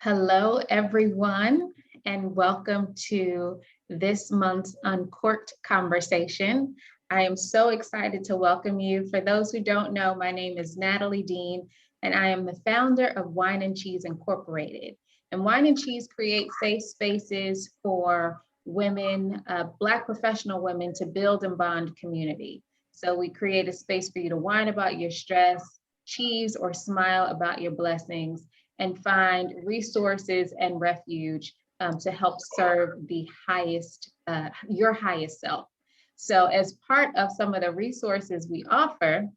Hello, everyone, and welcome to this month's Uncorked conversation. I am so excited to welcome you. For those who don't know, my name is Natalie Dean, and I am the founder of Wine and Cheese Incorporated. And Wine and Cheese creates safe spaces for women, Black professional women, to build and bond community. So we create a space for you to whine about your stress, cheese, or smile about your blessings, and find resources and refuge to help serve the highest, your highest self. So as part of some of the resources we offer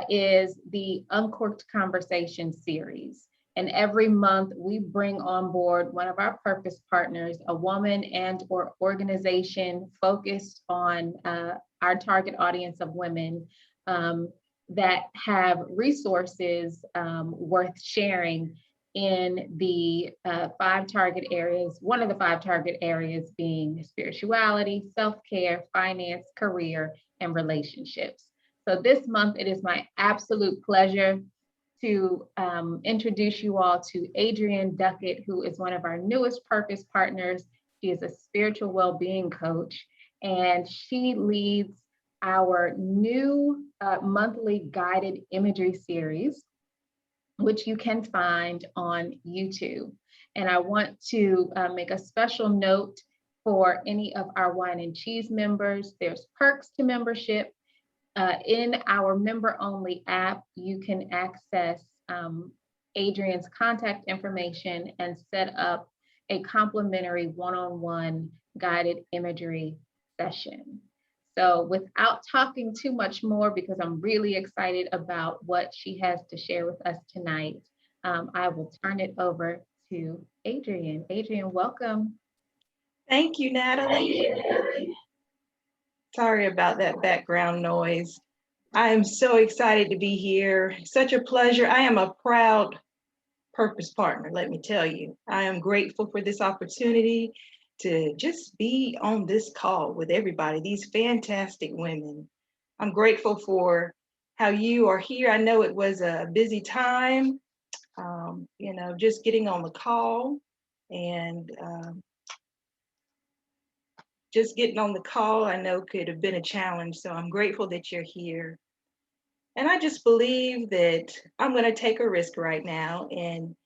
is the Uncorked Conversation series. And every month we bring on board one of our purpose partners, a woman and or organization focused on our target audience of women that have resources worth sharing in the 5 target areas, one of the 5 target areas being spirituality, self-care, finance, career, and relationships. So this month, it is my absolute pleasure to introduce you all to Adrienne Duckett, who is one of our newest purpose partners. She is a spiritual well-being coach, and she leads our new monthly guided imagery series, which you can find on YouTube. And I want to make a special note for any of our Wine and Cheese members. There's perks to membership. In our member-only app, you can access Adrienne's contact information and set up a complimentary one-on-one guided imagery session. So without talking too much more, because I'm really excited about what she has to share with us tonight, I will turn it over to Adrienne. Adrienne, welcome. Thank you, Natalie. Sorry about that background noise. I am so excited to be here. Such a pleasure. I am a proud purpose partner, let me tell you. I am grateful for this opportunity to just be on this call with everybody, these fantastic women. I'm grateful for how you are here. I know it was a busy time, just getting on the call and just getting on the call, I know could have been a challenge. So I'm grateful that you're here. And I just believe that I'm going to take a risk right now and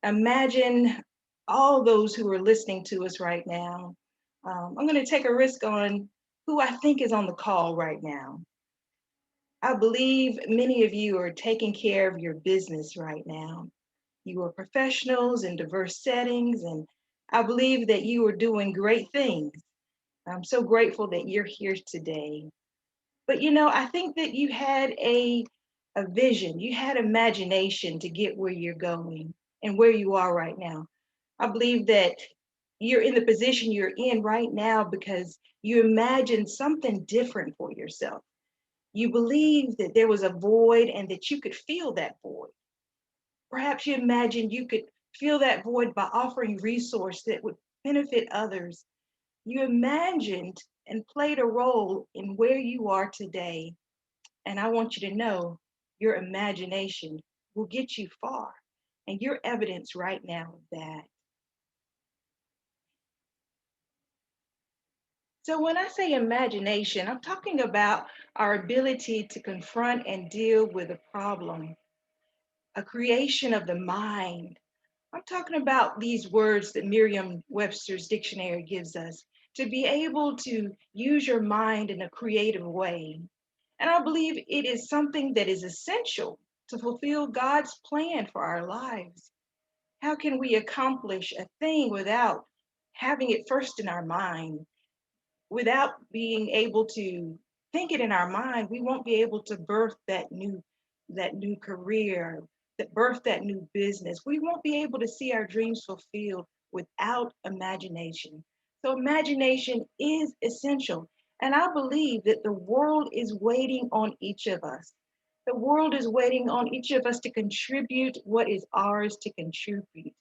imagine all those who are listening to us right now. I'm going to take a risk on who I think is on the call right now. I believe many of you are taking care of your business right now. You are professionals in diverse settings, and I believe that you are doing great things. I'm so grateful that you're here today. But I think that you had a vision, you had imagination to get where you're going and where you are right now. I believe that you're in the position you're in right now because you imagined something different for yourself. You believed that there was a void and that you could fill that void. Perhaps you imagined you could fill that void by offering resource that would benefit others. You imagined and played a role in where you are today. And I want you to know your imagination will get you far. And you're evidence right now of that. So when I say imagination, I'm talking about our ability to confront and deal with a problem, a creation of the mind. I'm talking about these words that Merriam-Webster's dictionary gives us, to be able to use your mind in a creative way. And I believe it is something that is essential to fulfill God's plan for our lives. How can we accomplish a thing without having it first in our mind? Without being able to think it in our mind, we won't be able to birth that new career, that birth that new business. We won't be able to see our dreams fulfilled without imagination. So imagination is essential. And I believe that the world is waiting on each of us. The world is waiting on each of us to contribute what is ours to contribute.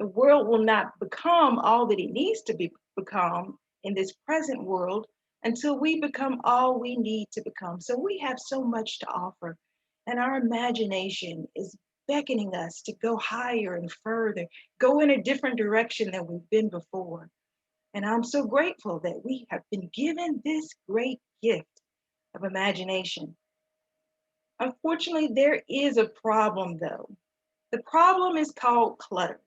The world will not become all that it needs to become in this present world until we become all we need to become. So we have so much to offer, and our imagination is beckoning us to go higher and further, go in a different direction than we've been before. And I'm so grateful that we have been given this great gift of imagination. Unfortunately, there is a problem though. The problem is called clutter,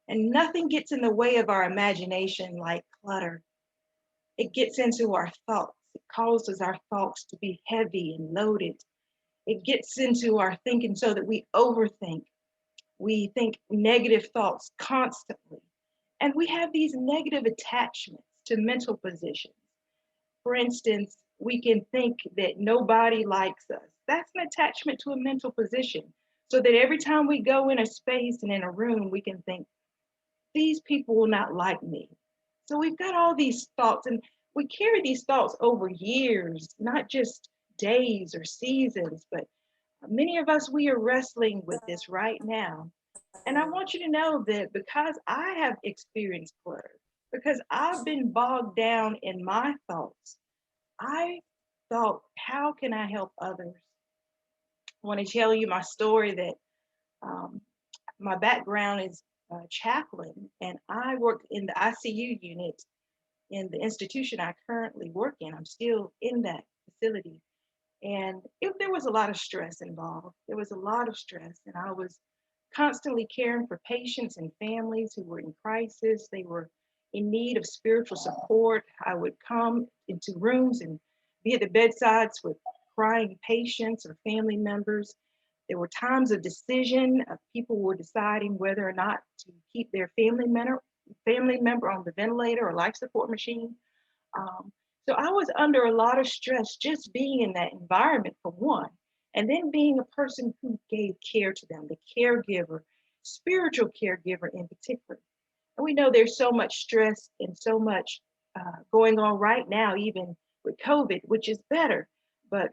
and nothing gets in the way of our imagination like clutter. It gets into our thoughts. It causes our thoughts to be heavy and loaded. It gets into our thinking so that we overthink. We think negative thoughts constantly. And we have these negative attachments to mental positions. For instance, we can think that nobody likes us. That's an attachment to a mental position. So that every time we go in a space and in a room, we can think, these people will not like me. So we've got all these thoughts, and we carry these thoughts over years, not just days or seasons, but many of us, we are wrestling with this right now. And I want you to know that because I have experienced clutter, because I've been bogged down in my thoughts, I thought, how can I help others? I want to tell you my story that um, my background is chaplain, and I worked in the ICU unit in the institution I currently work in. I'm still in that facility. And there was a lot of stress involved. There was a lot of stress, and I was constantly caring for patients and families who were in crisis. They were in need of spiritual support. I would come into rooms and be at the bedsides with crying patients or family members. There were times of decision. People were deciding whether or not to keep their family member on the ventilator or life support machine. Um, so I was under a lot of stress just being in that environment for one, and then being a person who gave care to them, the caregiver, spiritual caregiver in particular. And we know there's so much stress and so much going on right now, even with COVID, which is better. But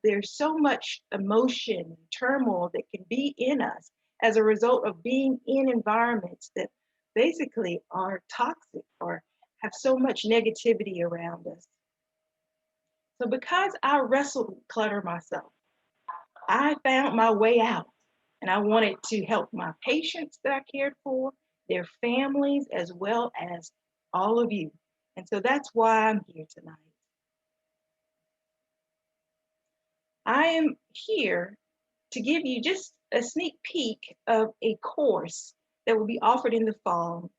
there's so much emotion, turmoil that can be in us as a result of being in environments that basically are toxic or have so much negativity around us. So because I wrestled with clutter myself, I found my way out, and I wanted to help my patients that I cared for, their families, as well as all of you. And so that's why I'm here tonight. I am here to give you just a sneak peek of a course that will be offered in the fall.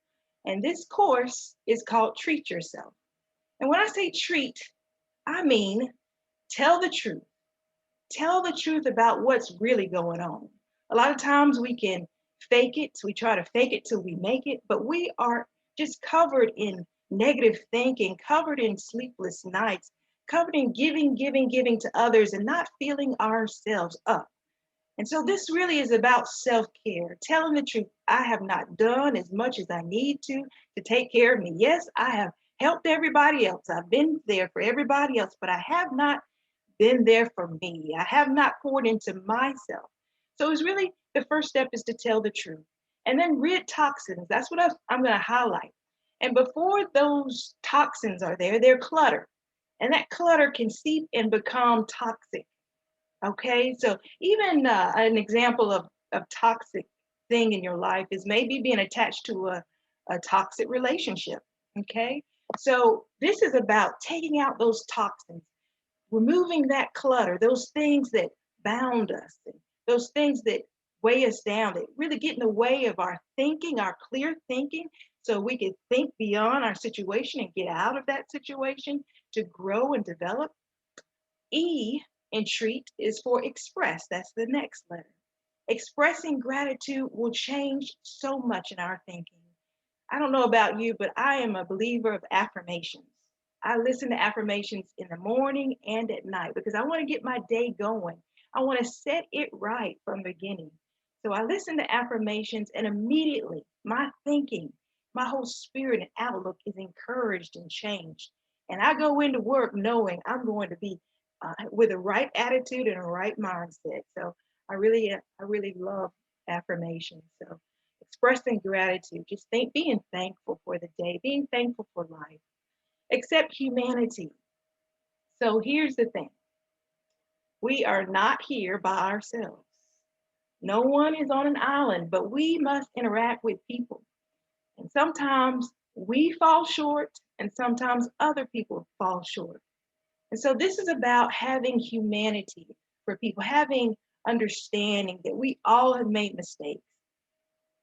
And this course is called Treat Yourself. And when I say treat, I mean tell the truth. Tell the truth about what's really going on. A lot of times we can fake it. We try to fake it till we make it, but we are just covered in negative thinking, covered in sleepless nights, covered in giving to others and not feeling ourselves up. And so this really is about self-care, telling the truth. I have not done as much as I need to take care of me. Yes, I have helped everybody else. I've been there for everybody else, but I have not been there for me. I have not poured into myself. So it's really the first step is to tell the truth. And then rid toxins. That's what I'm going to highlight. And before those toxins are there, they're clutter. And that clutter can seep and become toxic. Okay, so even an example of toxic thing in your life is maybe being attached to a toxic relationship. Okay, so this is about taking out those toxins, removing that clutter, those things that bound us, those things that weigh us down, that really get in the way of our thinking, our clear thinking, so we can think beyond our situation and get out of that situation to grow and develop. E in treat is for express. That's the next letter. Expressing gratitude will change so much in our thinking. I don't know about you, but I am a believer of affirmations. I listen to affirmations in the morning and at night because I want to get my day going. I want to set it right from the beginning. So I listen to affirmations, and immediately my thinking, my whole spirit and outlook is encouraged and changed. And I go into work knowing I'm going to be with a right attitude and a right mindset. So I really love affirmations. So expressing gratitude, just being thankful for the day, being thankful for life, accept humanity. So here's the thing. We are not here by ourselves. No one is on an island, but we must interact with people. And sometimes we fall short, and sometimes other people fall short. And so this is about having humanity for people, having understanding that we all have made mistakes.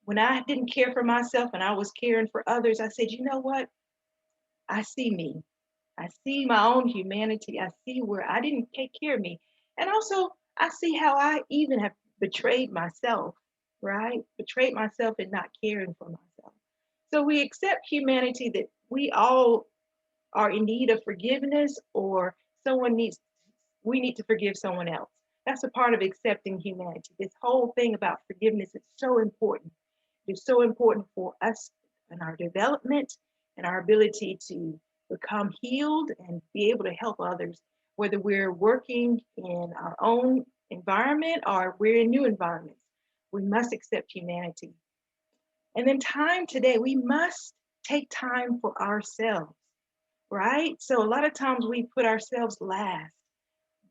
When I didn't care for myself and I was caring for others, I said, you know what? I see me. I see my own humanity. I see where I didn't take care of me. And also, I see how I even have betrayed myself, right? Betrayed myself in not caring for myself. So we accept humanity that we all are in need of forgiveness or someone needs, we need to forgive someone else. That's a part of accepting humanity. This whole thing about forgiveness is so important. It's so important for us and our development and our ability to become healed and be able to help others, whether we're working in our own environment or we're in new environments. We must accept humanity. And then time today, we must take time for ourselves, right? So a lot of times we put ourselves last.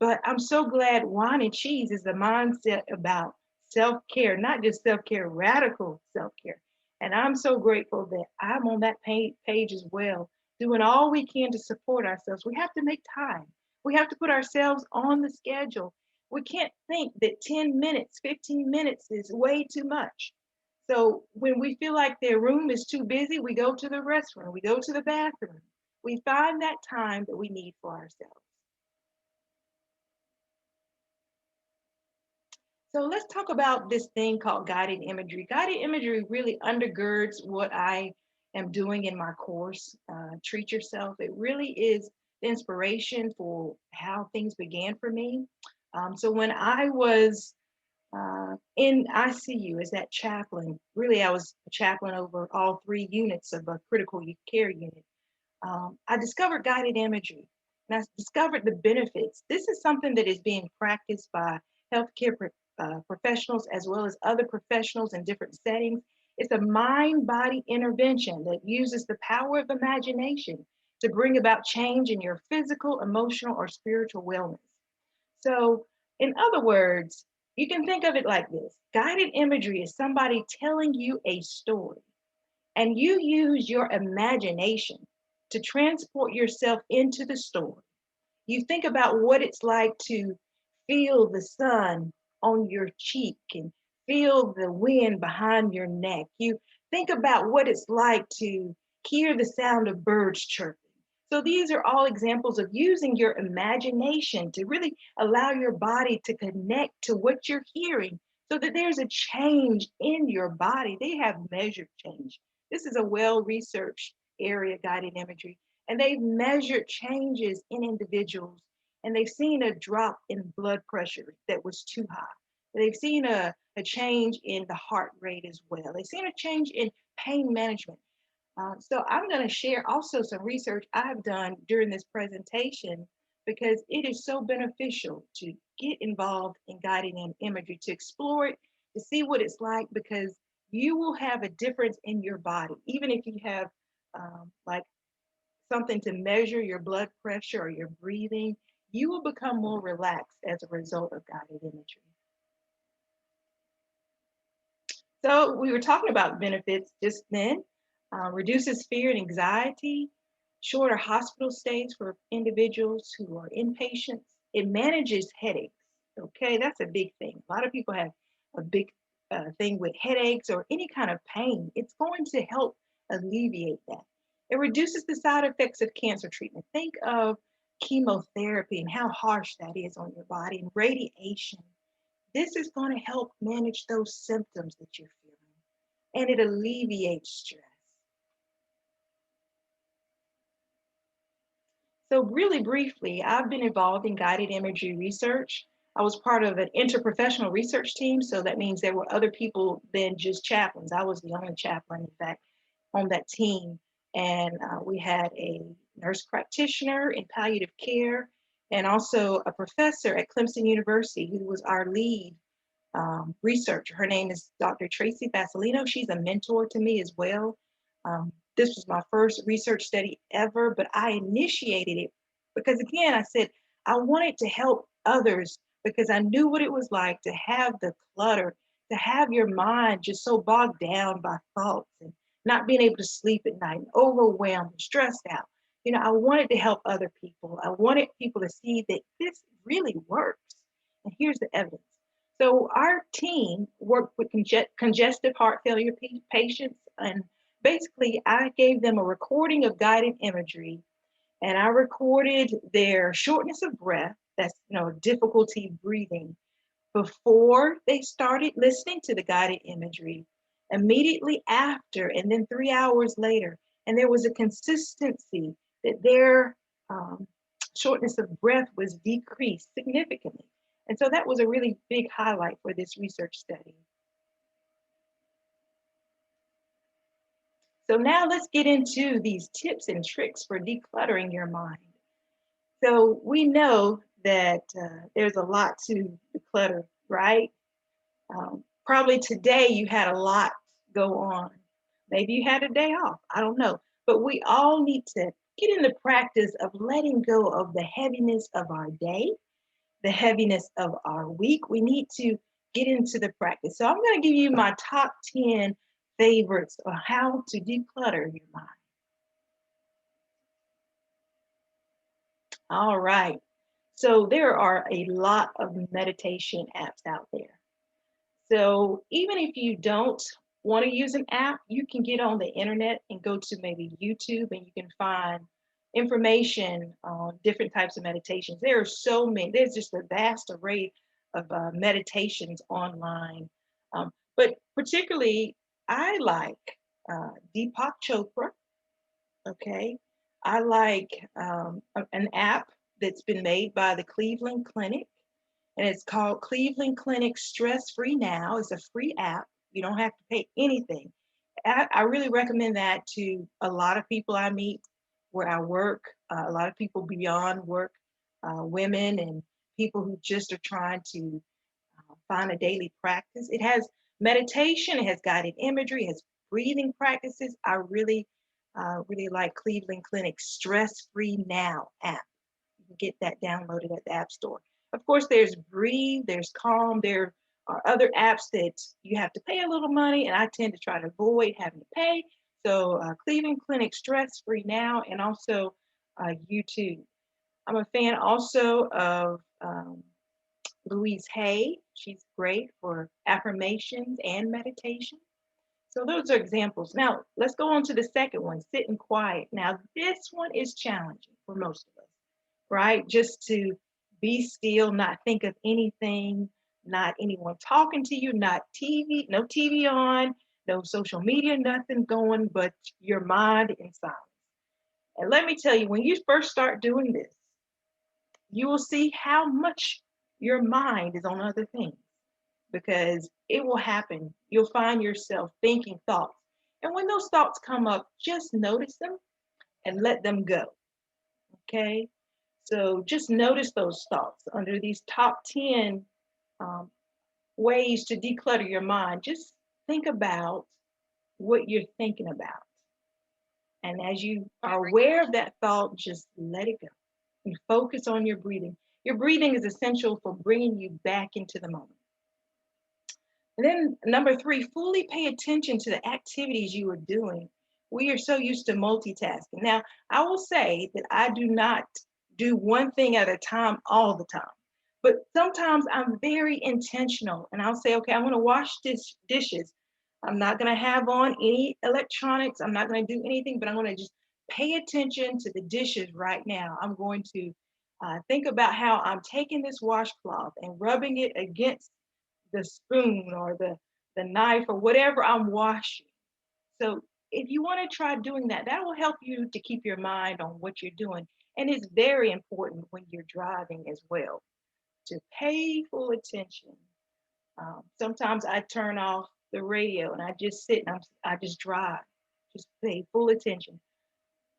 But I'm so glad wine and cheese is a mindset about self-care, not just self-care, radical self-care. And I'm so grateful that I'm on that page as well, doing all we can to support ourselves. We have to make time. We have to put ourselves on the schedule. We can't think that 10 minutes, 15 minutes is way too much. So when we feel like their room is too busy, we go to the restroom, we go to the bathroom. We find that time that we need for ourselves. So let's talk about this thing called guided imagery. Guided imagery really undergirds what I am doing in my course, Treat Yourself. It really is the inspiration for how things began for me. So when I was in ICU as that chaplain, really I was a chaplain over all 3 units of a critical care unit. I discovered guided imagery and I discovered the benefits. This is something that is being practiced by healthcare professionals as well as other professionals in different settings. It's a mind body intervention that uses the power of imagination to bring about change in your physical, emotional, or spiritual wellness. So, in other words, you can think of it like this: guided imagery is somebody telling you a story and you use your imagination to transport yourself into the story. You think about what it's like to feel the sun on your cheek and feel the wind behind your neck. You think about what it's like to hear the sound of birds chirping. So these are all examples of using your imagination to really allow your body to connect to what you're hearing so that there's a change in your body. They have measured change. This is a well-researched area, guided imagery, and they've measured changes in individuals and they've seen a drop in blood pressure that was too high. They've seen a change in the heart rate as well. They've seen a change in pain management. So I'm going to share also some research I've done during this presentation because it is so beneficial to get involved in guiding and imagery, to explore it, to see what it's like, because you will have a difference in your body, even if you have like something to measure your blood pressure or your breathing, you will become more relaxed as a result of guided imagery. So we were talking about benefits just then. Reduces fear and anxiety, shorter hospital stays for individuals who are inpatients. It manages headaches. Okay, that's a big thing. A lot of people have a big thing with headaches or any kind of pain. It's going to help alleviate that. It reduces the side effects of cancer treatment. Think of chemotherapy and how harsh that is on your body, and radiation. This is going to help manage those symptoms that you're feeling, and it alleviates stress. So really briefly, I've been involved in guided imagery research. I was part of an interprofessional research team, so that means there were other people than just chaplains. I was the only chaplain, in fact, on that team. And we had a nurse practitioner in palliative care and also a professor at Clemson University who was our lead researcher. Her name is Dr. Tracy Fasolino. She's a mentor to me as well. This was my first research study ever, but I initiated it because, again, I said I wanted to help others because I knew what it was like to have the clutter, to have your mind just so bogged down by thoughts and not being able to sleep at night and overwhelmed and stressed out. I wanted to help other people. I wanted people to see that this really works. And here's the evidence. So our team worked with congestive heart failure patients, and basically I gave them a recording of guided imagery, and I recorded their shortness of breath, that's difficulty breathing, before they started listening to the guided imagery, immediately after, and then 3 hours later. And there was a consistency that their shortness of breath was decreased significantly. And so that was a really big highlight for this research study. So now let's get into these tips and tricks for decluttering your mind. So we know that there's a lot to declutter, right? Probably today you had a lot go on. Maybe you had a day off. I don't know. But we all need to get in the practice of letting go of the heaviness of our day, the heaviness of our week. We need to get into the practice. So I'm going to give you my top 10 favorites on how to declutter your mind. All right. So there are a lot of meditation apps out there. So even if you don't want to use an app, you can get on the internet and go to maybe YouTube, and you can find information on different types of meditations. There are so many. There's just a vast array of meditations online. But particularly, I like Deepak Chopra. Okay. I like an app that's been made by the Cleveland Clinic, and it's called Cleveland Clinic Stress Free Now. It's a free app. You don't have to pay anything. I really recommend that to a lot of people I meet where I work, a lot of people beyond work, women and people who just are trying to find a daily practice. It has meditation, it has guided imagery, it has breathing practices. I really like Cleveland Clinic Stress Free Now app. You can get that downloaded at the App Store. Of course, there's Breathe, there's Calm, there are other apps that you have to pay a little money, and I tend to try to avoid having to pay. So Cleveland Clinic Stress Free Now, and also YouTube. I'm a fan also of Louise Hay. She's great for affirmations and meditation. So those are examples. Now, let's go on to the second one, sitting quiet. Now, this one is challenging for most of us, right? Just to be still, not think of anything, not anyone talking to you, not TV, no TV on, no social media, nothing going but your mind in silence. And let me tell you, when you first start doing this, you will see how much your mind is on other things, because it will happen. You'll find yourself thinking thoughts. And when those thoughts come up, just notice them and let them go. Okay? So just notice those thoughts under these top 10 um, ways to declutter your mind. Just think about what you're thinking about. And as you are aware of that thought, just let it go and focus on your breathing. Your breathing is essential for bringing you back into the moment. And then number 3, fully pay attention to the activities you are doing. We are so used to multitasking. Now, I will say that I do not do one thing at a time all the time, but sometimes I'm very intentional, and I'll say, okay, I'm going to wash dishes. I'm not going to have on any electronics. I'm not going to do anything, but I'm going to just pay attention to the dishes right now. I'm going to think about how I'm taking this washcloth and rubbing it against the spoon or the knife or whatever I'm washing. So if you want to try doing that, that will help you to keep your mind on what you're doing. And it's very important when you're driving as well to pay full attention. Sometimes I turn off the radio and I just sit and I just drive, just pay full attention.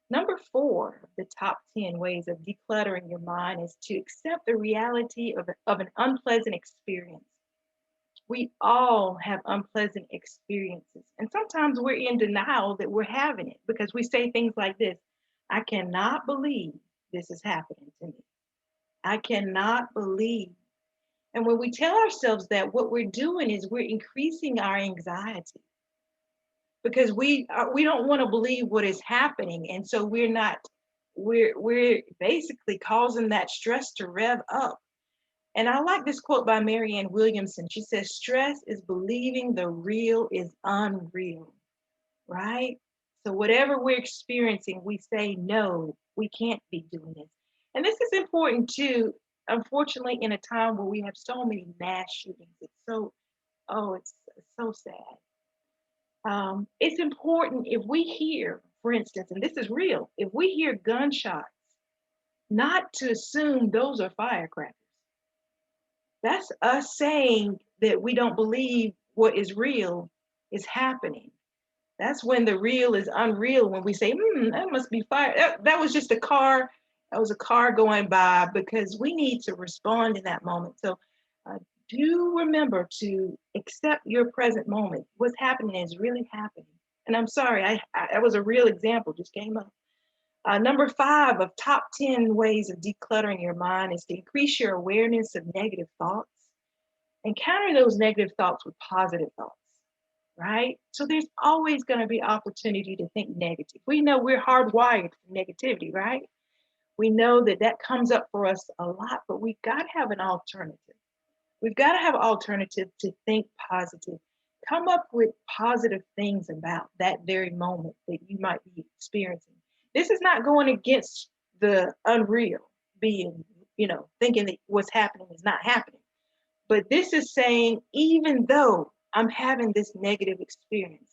Number 4, the top 10 ways of decluttering your mind is to accept the reality of an unpleasant experience. We all have unpleasant experiences. And sometimes we're in denial that we're having it because we say things like this: I cannot believe this is happening to me. I cannot believe. And when we tell ourselves that, what we're doing is we're increasing our anxiety because we don't want to believe what is happening, and so we're basically causing that stress to rev up. And I like this quote by Marianne Williamson. She says, "Stress is believing the real is unreal." Right? So whatever we're experiencing, we say, no, we can't be doing this. And this is important too, unfortunately, in a time where we have so many mass shootings. It's so sad. It's important if we hear, for instance, and this is real, if we hear gunshots, not to assume those are firecrackers. That's us saying that we don't believe what is real is happening. That's when the real is unreal, when we say, that must be fire. That was just a car. That was a car going by, because we need to respond in that moment. So do remember to accept your present moment. What's happening is really happening. And I'm sorry, that was a real example, just came up. Number 5 of top 10 ways of decluttering your mind is to increase your awareness of negative thoughts and counter those negative thoughts with positive thoughts. Right? So there's always going to be opportunity to think negative. We know we're hardwired for negativity, right? We know that that comes up for us a lot, but we've got to have an alternative. We've got to have an alternative to think positive. Come up with positive things about that very moment that you might be experiencing. This is not going against the unreal, being, thinking that what's happening is not happening. But this is saying, even though I'm having this negative experience,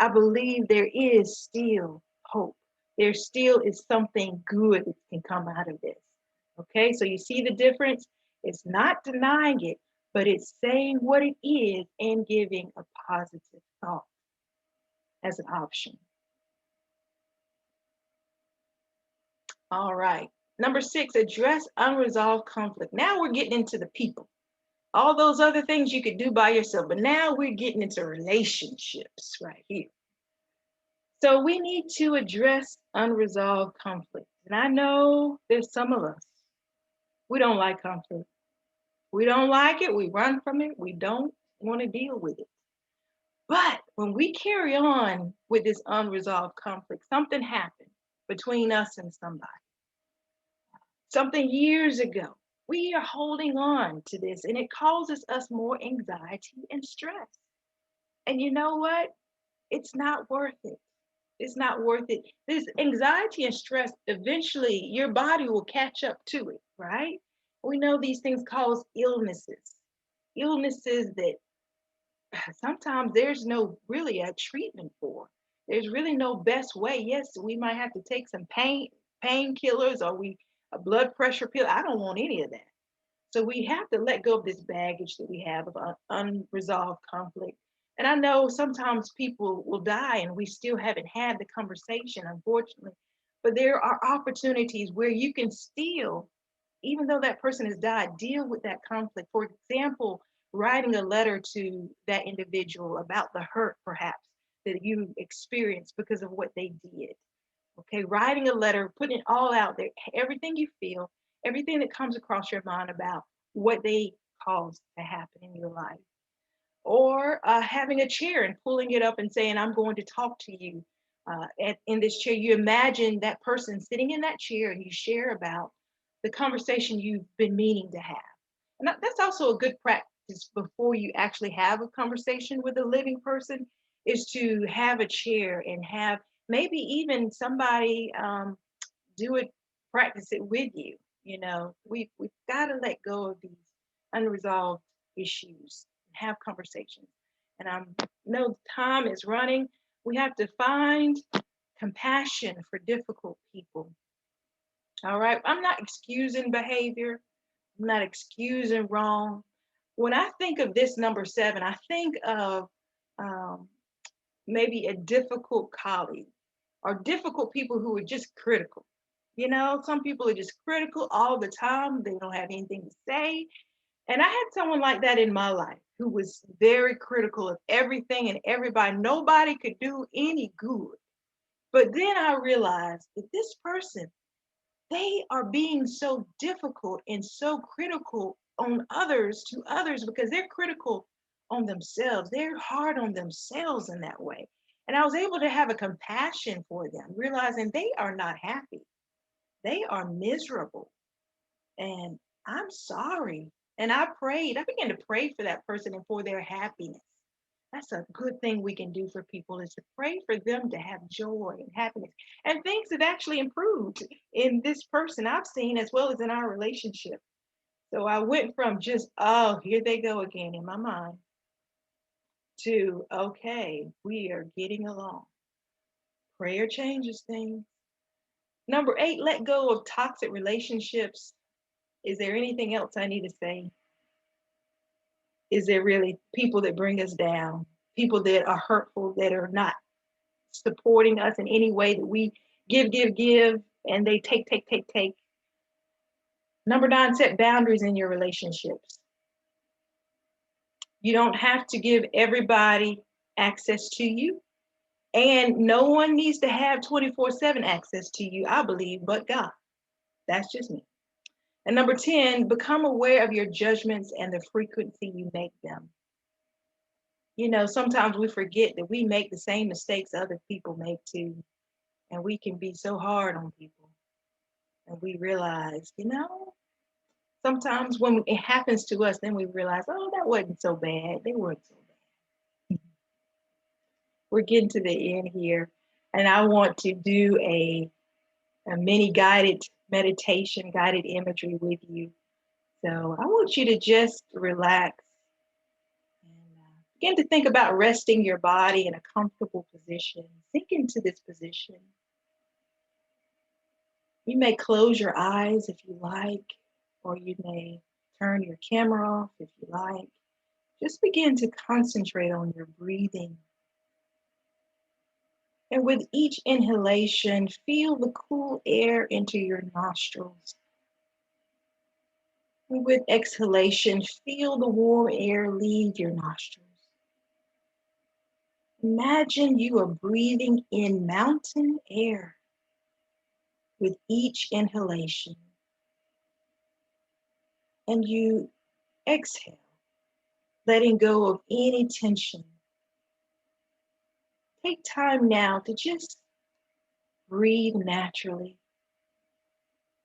I believe there is still hope. There still is something good that can come out of this. Okay, so you see the difference? It's not denying it, but it's saying what it is and giving a positive thought as an option. All right. Number 6, address unresolved conflict. Now we're getting into the people. All those other things you could do by yourself, but now we're getting into relationships right here. So we need to address unresolved conflict. And I know there's some of us, we don't like conflict. We don't like it. We run from it. We don't want to deal with it. But when we carry on with this unresolved conflict, something happened between us and somebody. Something years ago. We are holding on to this, and it causes us more anxiety and stress. And you know what? It's not worth it. It's not worth it. This anxiety and stress, eventually your body will catch up to it, right? We know these things cause illnesses. Illnesses that sometimes there's no really a treatment for. There's really no best way. Yes, we might have to take some painkillers, or a blood pressure pill. I don't want any of that. So we have to let go of this baggage that we have of unresolved conflict. And I know sometimes people will die and we still haven't had the conversation, unfortunately. But there are opportunities where you can still, even though that person has died, deal with that conflict. For example, writing a letter to that individual about the hurt, perhaps, that you experienced because of what they did. Okay, writing a letter, putting it all out there, everything you feel, everything that comes across your mind about what they caused to happen in your life. Or having a chair and pulling it up and saying, I'm going to talk to you in this chair. You imagine that person sitting in that chair and you share about the conversation you've been meaning to have. And that's also a good practice before you actually have a conversation with a living person, is to have a chair and have maybe even somebody do it, practice it with you. We've got to let go of these unresolved issues and have conversations. And I know time is running. We have to find compassion for difficult people. All right. I'm not excusing behavior. I'm not excusing wrong. When I think of this number 7, I think of maybe a difficult colleague or difficult people who are just critical. Some people are just critical all the time. They don't have anything to say. And I had someone like that in my life who was very critical of everything and everybody. Nobody could do any good. But then I realized that this person, they are being so difficult and so critical on others to others because they're critical on themselves. They're hard on themselves in that way. And I was able to have a compassion for them, realizing they are not happy. They are miserable. And I'm sorry. And I prayed. I began to pray for that person and for their happiness. That's a good thing we can do for people, is to pray for them to have joy and happiness. And things have actually improved in this person I've seen, as well as in our relationship. So I went from just, oh, here they go again in my mind, to, okay, we are getting along. Prayer changes things. Number 8, let go of toxic relationships. Is there anything else I need to say? Is there really people that bring us down, people that are hurtful, that are not supporting us in any way, that we give, and they take? Number 9, set boundaries in your relationships. You don't have to give everybody access to you. And no one needs to have 24/7 access to you, I believe, but God. That's just me. And number 10, become aware of your judgments and the frequency you make them. You know, sometimes we forget that we make the same mistakes other people make too. And we can be so hard on people. And we realize, sometimes when it happens to us, then we realize, oh, that wasn't so bad. They weren't so bad. We're getting to the end here. And I want to do a mini guided meditation, guided imagery with you. So I want you to just relax and begin to think about resting your body in a comfortable position. Sink into this position. You may close your eyes if you like, or you may turn your camera off if you like. Just begin to concentrate on your breathing. And with each inhalation, feel the cool air into your nostrils. And with exhalation, feel the warm air leave your nostrils. Imagine you are breathing in mountain air with each inhalation. And you exhale, letting go of any tension. Take time now to just breathe naturally,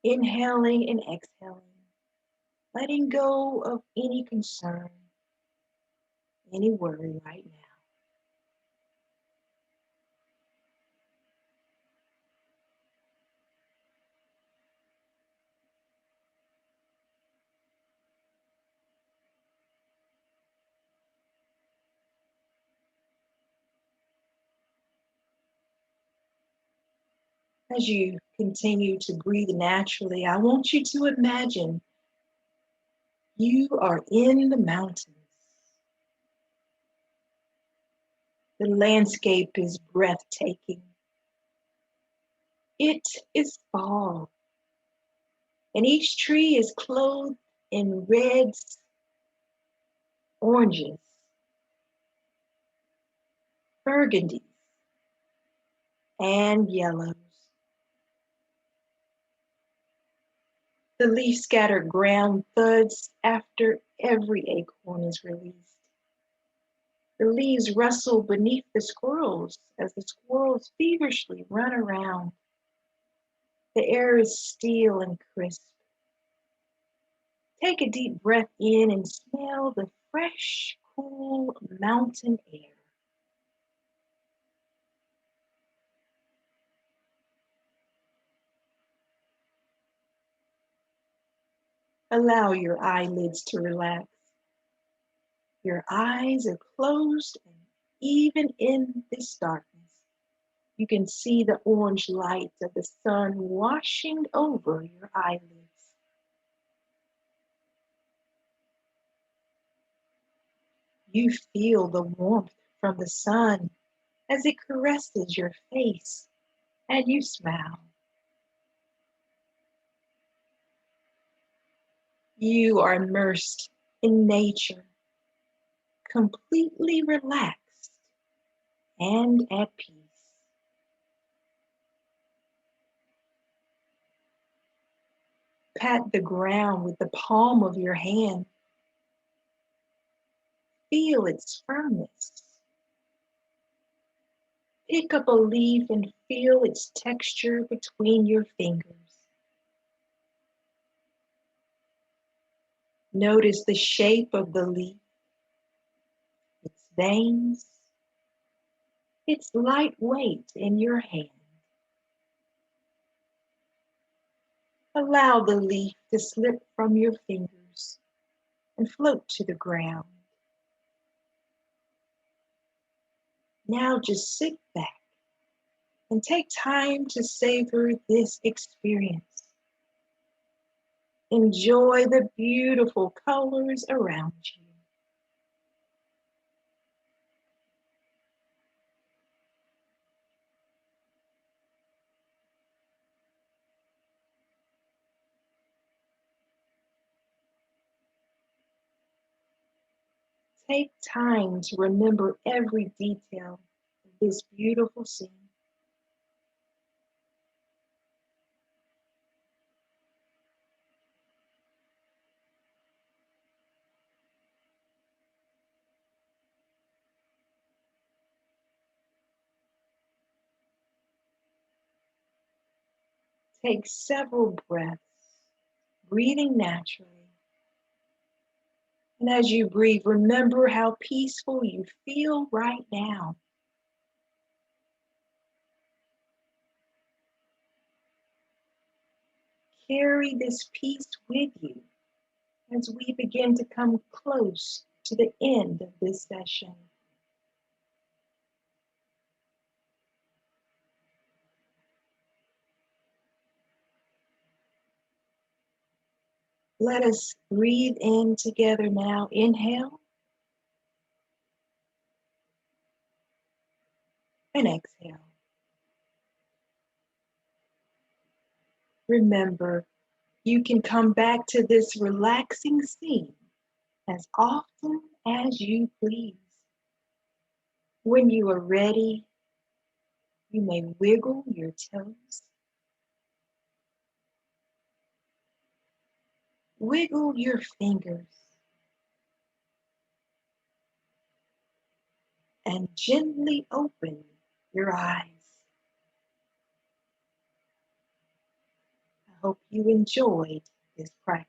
inhaling and exhaling, letting go of any concern, any worry right now. As you continue to breathe naturally, I want you to imagine you are in the mountains. The landscape is breathtaking. It is fall, and each tree is clothed in reds, oranges, burgundies, and yellows. The leaf-scattered ground thuds after every acorn is released. The leaves rustle beneath the squirrels as the squirrels feverishly run around. The air is still and crisp. Take a deep breath in and smell the fresh, cool mountain air. Allow your eyelids to relax. Your eyes are closed, and even in this darkness, you can see the orange light of the sun washing over your eyelids. You feel the warmth from the sun as it caresses your face, and you smile. You are immersed in nature, completely relaxed and at peace. pat the ground with the palm of your hand. Feel its firmness. Pick up a leaf and feel its texture between your fingers. Notice the shape of the leaf, its veins, its light weight in your hand. Allow the leaf to slip from your fingers and float to the ground. Now just sit back and take time to savor this experience. Enjoy the beautiful colors around you. Take time to remember every detail of this beautiful scene. Take several breaths, breathing naturally. And as you breathe, remember how peaceful you feel right now. Carry this peace with you as we begin to come close to the end of this session. Let us breathe in together now. Inhale and exhale. Remember, you can come back to this relaxing scene as often as you please. When you are ready, you may wiggle your toes, wiggle your fingers, and gently open your eyes. I hope you enjoyed this practice.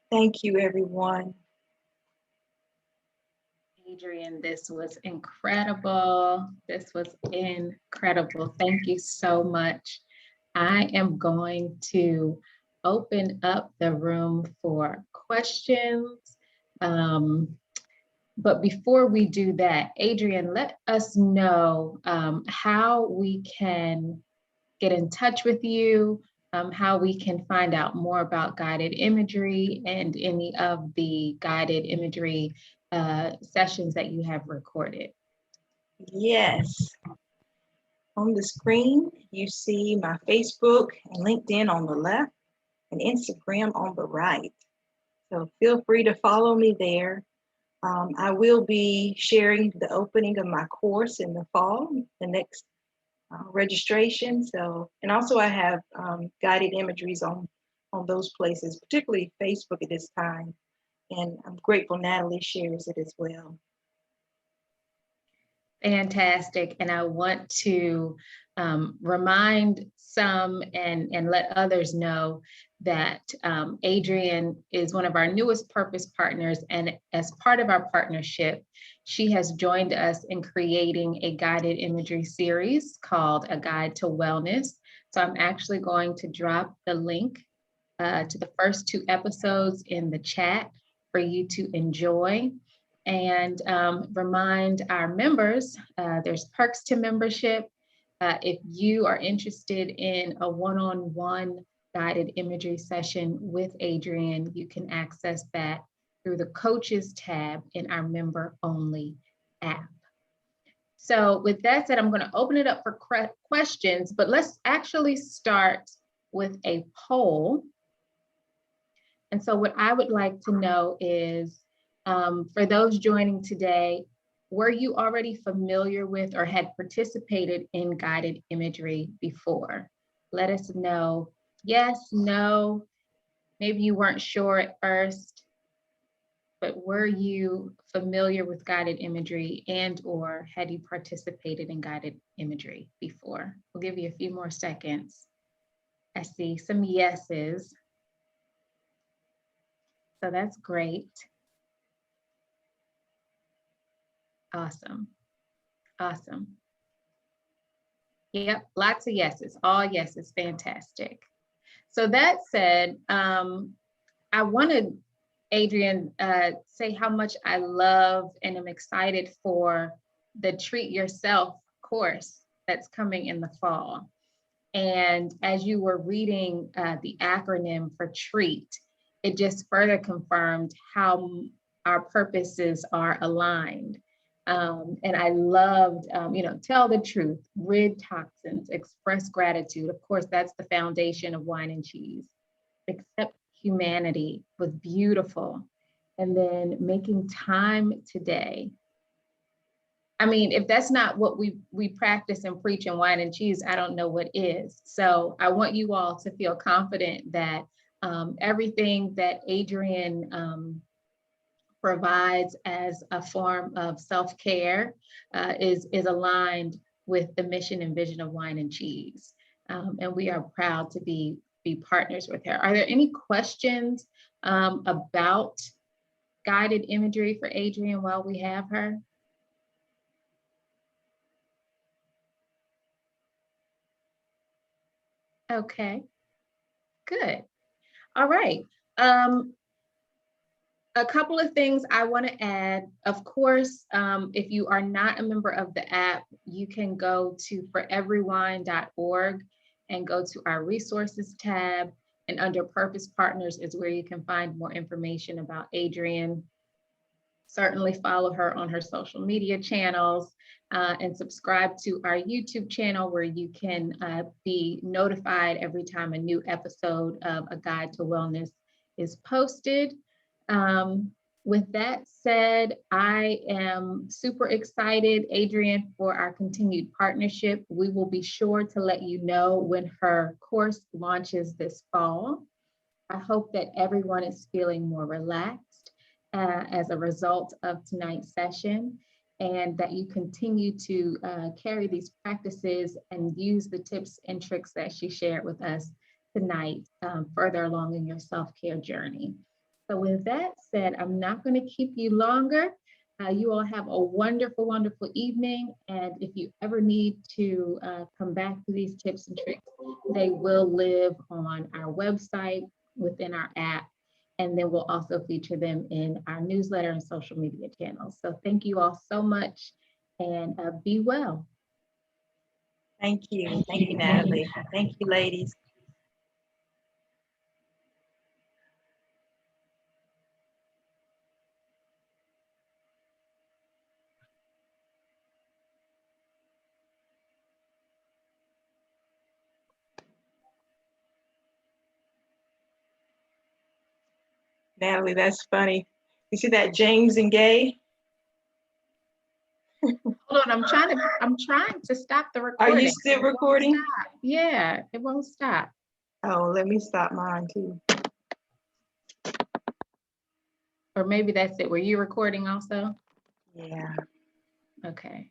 Thank you, everyone. Adrian, this was incredible. This was incredible. Thank you so much. I am going to open up the room for questions. But before we do that, Adrian, let us know how we can get in touch with you, how we can find out more about guided imagery and any of the guided imagery sessions that you have recorded. Yes. On the screen, you see my Facebook and LinkedIn on the left and Instagram on the right. So feel free to follow me there. I will be sharing the opening of my course in the fall, the next registration. So, and also I have guided imageries on those places, particularly Facebook at this time. And I'm grateful Natalie shares it as well. Fantastic. And I want to remind some and let others know that Adrian is one of our newest purpose partners. And as part of our partnership, she has joined us in creating a guided imagery series called A Guide to Wellness. So I'm actually going to drop the link to the first 2 episodes in the chat for you to enjoy. And remind our members, there's perks to membership. If you are interested in a one-on-one guided imagery session with Adrian, you can access that through the coaches tab in our member only app. So with that said, I'm going to open it up for questions, but let's actually start with a poll. And so what I would like to know is, for those joining today, were you already familiar with or had participated in guided imagery before? Let us know. Yes, no, maybe you weren't sure at first, but were you familiar with guided imagery and or had you participated in guided imagery before? We'll give you a few more seconds. I see some yeses. So that's great. Awesome. Awesome. Yep, lots of yeses, all yeses, fantastic. So that said, I wanted Adrienne say how much I love and am excited for the Treat Yourself course that's coming in the fall. And as you were reading the acronym for TREAT, it just further confirmed how our purposes are aligned. And I loved, tell the truth, rid toxins, express gratitude. Of course, that's the foundation of Wine and Cheese. Accept humanity was beautiful. And then making time today. I mean, if that's not what we practice and preach in Wine and Cheese, I don't know what is. So I want you all to feel confident that everything that Adrienne provides as a form of self-care is aligned with the mission and vision of Wine and Cheese. And we are proud to be partners with her. Are there any questions about guided imagery for Adrienne while we have her? Okay, good. All right. A couple of things I want to add. Of course, if you are not a member of the app, you can go to foreverywine.org and go to our resources tab. And under Purpose Partners is where you can find more information about Adrienne. Certainly follow her on her social media channels and subscribe to our YouTube channel where you can be notified every time a new episode of A Guide to Wellness is posted. With that said, I am super excited, Adrienne, for our continued partnership. We will be sure to let you know when her course launches this fall. I hope that everyone is feeling more relaxed as a result of tonight's session, and that you continue to carry these practices and use the tips and tricks that she shared with us tonight further along in your self-care journey. So with that said, I'm not going to keep you longer. You all have a wonderful, wonderful evening. And if you ever need to come back to these tips and tricks, they will live on our website, within our app, and then we'll also feature them in our newsletter and social media channels. So thank you all so much, and be well. Thank you. Thank you, Natalie. Thank you, ladies. Natalie, that's funny. You see that James and Gay? Hold on, I'm trying to stop the recording. Are you still recording? Yeah, it won't stop. Oh, let me stop mine too. Or maybe that's it. Were you recording also? Yeah. Okay.